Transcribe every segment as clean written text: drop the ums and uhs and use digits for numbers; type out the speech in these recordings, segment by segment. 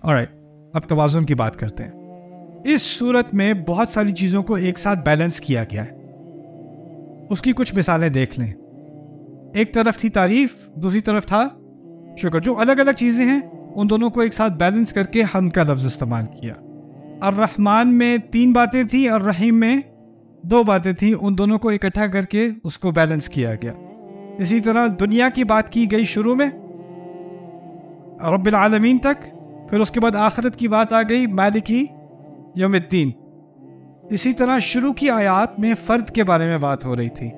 Alright, अब तवाज़ुन की बात करते हैं. इस सूरत में बहुत सारी चीज़ों को एक साथ बैलेंस किया गया है. उसकी कुछ मिसालें देख लें. एक तरफ थी तारीफ, दूसरी तरफ था शुक्र. जो अलग अलग चीज़ें हैं उन दोनों को एक साथ बैलेंस करके हम्द का लफ्ज़ इस्तेमाल किया. अर्रहमान में 3 बातें थी और रहीम में 2 बातें थी, उन दोनों को इकट्ठा करके उसको बैलेंस किया गया. इसी तरह दुनिया की बात की गई शुरू में रब्बिल आलमीन तक, फिर उसके बाद आखिरत की बात आ गई मालिकी यौमिद्दीन. इसी तरह शुरू की आयात में फ़र्द के बारे में बात हो रही थी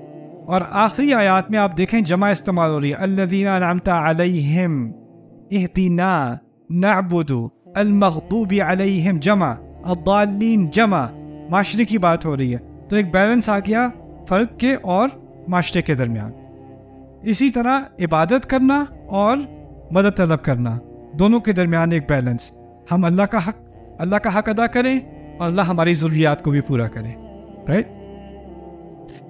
और आखिरी आयात में आप देखें जमा इस्तेमाल हो रही है. अल्लज़ीना अनअमता अलैहिम इहदिना नअबुदु अल-मग़दूबी अलैहिम जमा, अद्दालीन जमा, माशरे की बात हो रही है. तो एक बैलेंस आ गया फ़र्द के और माशरे के दरमियान. इसी तरह इबादत करना और मदद तलब करना, दोनों के दरमियान एक बैलेंस. हम अल्लाह का हक अदा करें और अल्लाह हमारी ज़रूरियात को भी पूरा करे. राइट.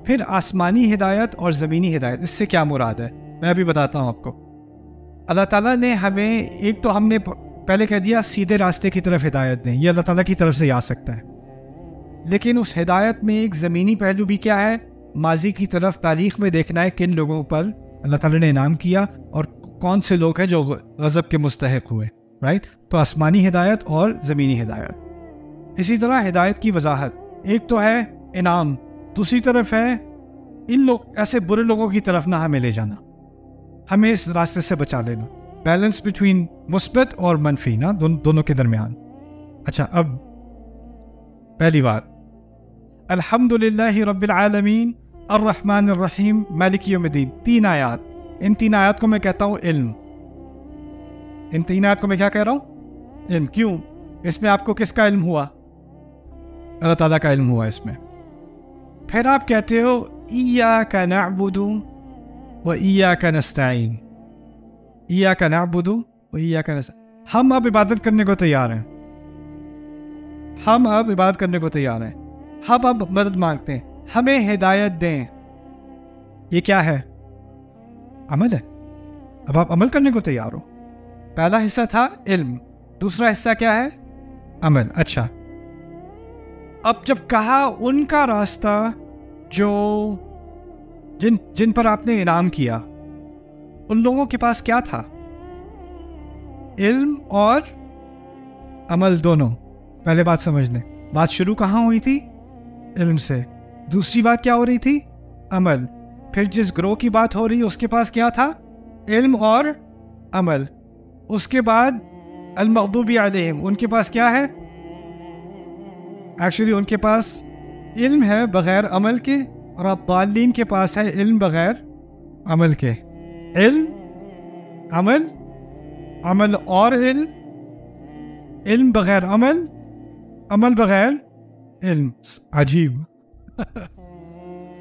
फिर आसमानी हिदायत और ज़मीनी हिदायत, इससे क्या मुराद है मैं अभी बताता हूँ आपको. अल्लाह ताला ने हमें, एक तो हमने पहले कह दिया सीधे रास्ते की तरफ हिदायत दें, ये अल्लाह ताला की तरफ से आ सकता है. लेकिन उस हिदायत में एक ज़मीनी पहलू भी क्या है, माजी की तरफ तारीख़ में देखना है किन लोगों पर अल्लाह ताला ने इनाम किया और कौन से लोग हैं जो गज़ब के मुस्तहिक हुए. राइट. तो आसमानी हिदायत और ज़मीनी हिदायत. इसी तरह हिदायत की वजाहत, एक तो है इनाम, दूसरी तरफ है इन लोग ऐसे बुरे लोगों की तरफ ना हमें ले जाना, हमें इस रास्ते से बचा लेना. बैलेंस बिटवीन मुस्बत और मनफी ना, दोनों के दरमियान. अच्छा, अब पहली बात, अल्हम्दुलिल्लाहि रब्बिल आलमीन अर्रहमानिर रहीम मालिकी यौमिद्दीन. 3 आयात. इन 3 आयात को मैं कहता हूँ इल्म. इन 3 आयात को मैं क्या कह रहा हूँ? इल्म. क्यों? इसमें आपको किसका इल्म हुआ? अल्लाह ताला का इल्म हुआ इसमें. फिर आप कहते हो इय्याका नअबुदु व इय्याका नस्तईन. इय्याका नअबुदु व इय्याका नस्तईन. हम अब इबादत करने को तैयार हैं. हम अब इबादत करने को तैयार हैं. हम अब मदद मांगते हैं, हमें हिदायत दें. ये क्या है? अमल है. अब आप अमल करने को तैयार हो. पहला हिस्सा था इल्म, दूसरा हिस्सा क्या है? अमल. अच्छा, अब जब कहा उनका रास्ता जो जिन पर आपने इनाम किया, उन लोगों के पास क्या था? इल्म और अमल दोनों. पहले बात समझ लें, बात शुरू कहाँ हुई थी? इल्म से. दूसरी बात क्या हो रही थी? अमल. फिर जिस ग्रोह की बात हो रही है उसके पास क्या था? इल्म और अमल. उसके बाद अल-मग़दूबी अलैहिम, उनके पास क्या है? एक्चुअली उनके पास इल्म है बग़ैर अमल के, और अद्दालीन के पास है इल्म बग़ैर अमल के. इल्म, अमल, अमल और इल्म, इल्म बग़ैर अमल, अमल बग़ैर इल्म. अजीब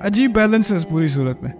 अजीब बैलेंस है इस पूरी सूरत में.